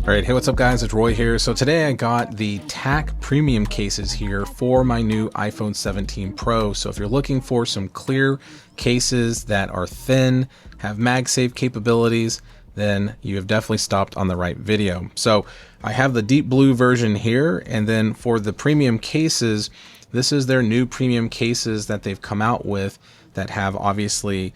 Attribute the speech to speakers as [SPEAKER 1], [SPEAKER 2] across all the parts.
[SPEAKER 1] All right, hey, what's up guys? It's Roy here. So today I got the TAC Premium cases here for my new iPhone 17 Pro. So if you're looking for some clear cases that are thin, have MagSafe capabilities, then you have definitely stopped on the right video. So I have the deep blue version here, and then for the premium cases, this is their new premium cases that they've come out with that have obviously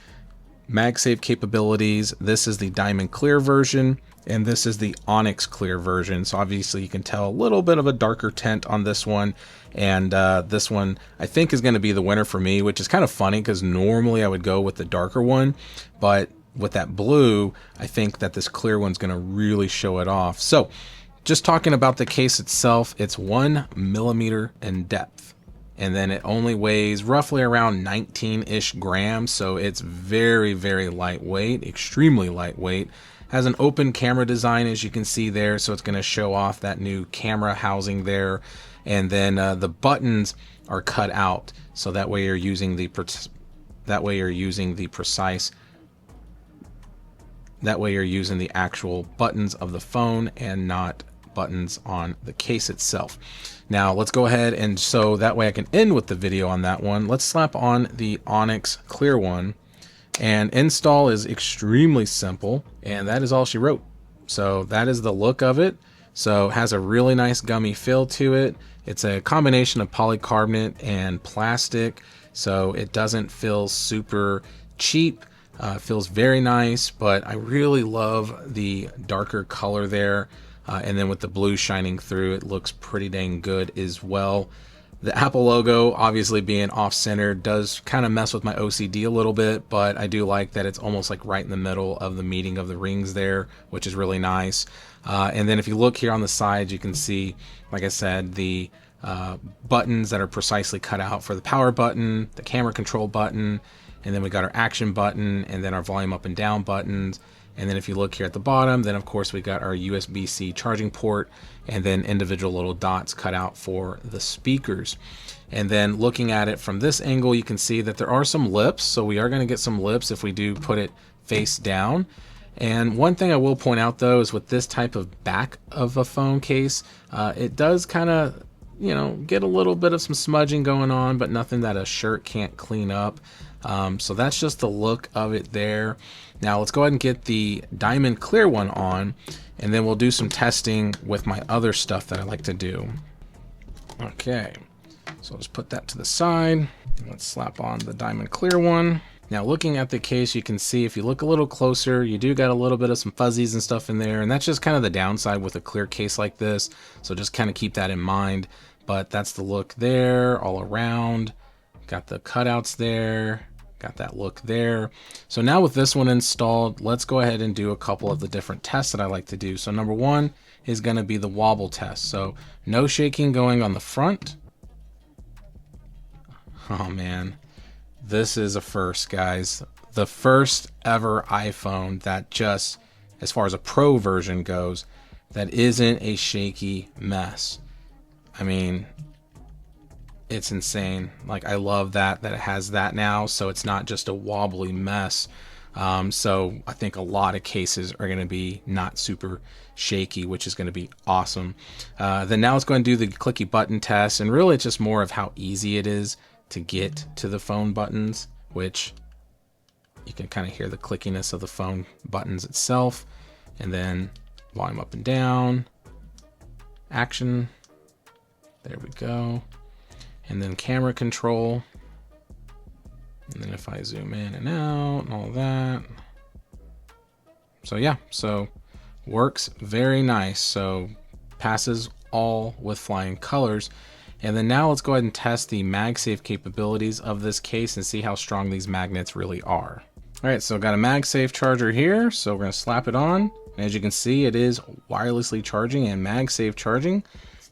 [SPEAKER 1] MagSafe capabilities. This is the diamond clear version, and this is the Onyx clear version. So obviously you can tell a little bit of a darker tint on this one, and this one I think is going to be the winner for me, which is kind of funny because normally I would go with the darker one, but with that blue, I think that this clear one's going to really show it off. So just talking about the case itself, it's 1 millimeter in depth, and then it only weighs roughly around 19-ish grams. So it's very, very lightweight, extremely lightweight. Has an open camera design, as you can see there, so it's going to show off that new camera housing there. And then the buttons are cut out, so that way you're using the precise. That way you're using the actual buttons of the phone and not buttons on the case itself. Now let's go ahead, and so that way I can end with the video on that one. Let's slap on the Onyx clear one, and install is extremely simple, and that is all she wrote. So that is the look of it. So it has a really nice gummy feel to it. It's a combination of polycarbonate and plastic, so it doesn't feel super cheap. It feels very nice, but I really love the darker color there. And then with the blue shining through, it looks pretty dang good as well. The Apple logo, obviously being off-center, does kind of mess with my OCD a little bit, but I do like that it's almost like right in the middle of the meeting of the rings there, which is really nice. And then if you look here on the sides, you can see, like I said, the buttons that are precisely cut out for the power button, the camera control button, and then we got our action button, and then our volume up and down buttons. And then if you look here at the bottom, then of course we got our USB-C charging port, and then individual little dots cut out for the speakers. And then looking at it from this angle, you can see that there are some lips. So we are going to get some lips if we do put it face down. And one thing I will point out though is with this type of back of a phone case, it does kind of, you know, get a little bit of some smudging going on, but nothing that a shirt can't clean up. So that's just the look of it there. Now let's go ahead and get the diamond clear one on, and then we'll do some testing with my other stuff that I like to do. Okay, so I'll just put that to the side. Let's slap on the diamond clear one. Now looking at the case, you can see if you look a little closer, you do got a little bit of some fuzzies and stuff in there, and that's just kind of the downside with a clear case like this. So just kind of keep that in mind. But that's the look there all around. Got the cutouts there. Got that look there. So now with this one installed, let's go ahead and do a couple of the different tests that I like to do. So number one is going to be the wobble test. So no shaking going on the front. Oh man, this is a first, guys. The first ever iPhone that just, as far as a Pro version goes, that isn't a shaky mess. I mean, it's insane. Like, I love that it has that now, so it's not just a wobbly mess. So I think a lot of cases are going to be not super shaky, which is going to be awesome. Then now let's go and do the clicky button test, and really it's just more of how easy it is to get to the phone buttons, which you can kind of hear the clickiness of the phone buttons itself. And then volume up and down, action, there we go. And then camera control. And then if I zoom in and out and all that. So yeah, so works very nice. So passes all with flying colors. And then now let's go ahead and test the MagSafe capabilities of this case and see how strong these magnets really are. All right, so got a MagSafe charger here. So we're gonna slap it on. And as you can see, it is wirelessly charging and MagSafe charging.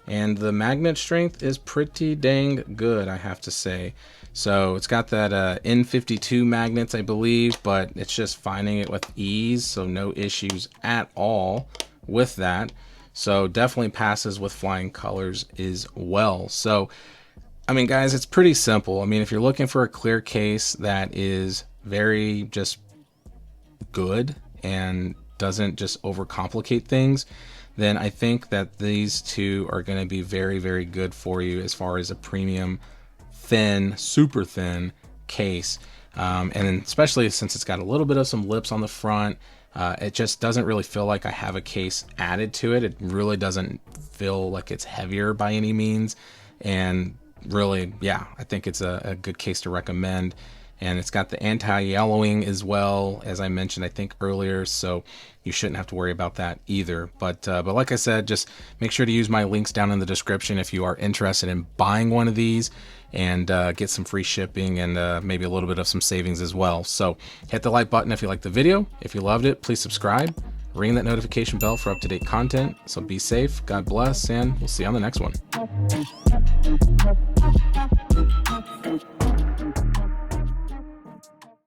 [SPEAKER 1] And the magnet strength is pretty dang good, I have to say. So it's got that N52 magnets, I believe, but it's just finding it with ease, so no issues at all with that. So definitely passes with flying colors as well. So, I mean, guys, it's pretty simple. I mean, if you're looking for a clear case that is very just good and doesn't just overcomplicate things, then I think that these two are going to be very, very good for you as far as a premium, thin, super thin case. And especially since it's got a little bit of some lips on the front, it just doesn't really feel like I have a case added to it. It really doesn't feel like it's heavier by any means. And really, yeah, I think it's a good case to recommend. And it's got the anti-yellowing as well, as I mentioned, I think earlier, so you shouldn't have to worry about that either. But like I said, just make sure to use my links down in the description if you are interested in buying one of these, and get some free shipping and maybe a little bit of some savings as well. So hit the like button if you liked the video. If you loved it, please subscribe. Ring that notification bell for up-to-date content. So be safe, God bless, and we'll see you on the next one.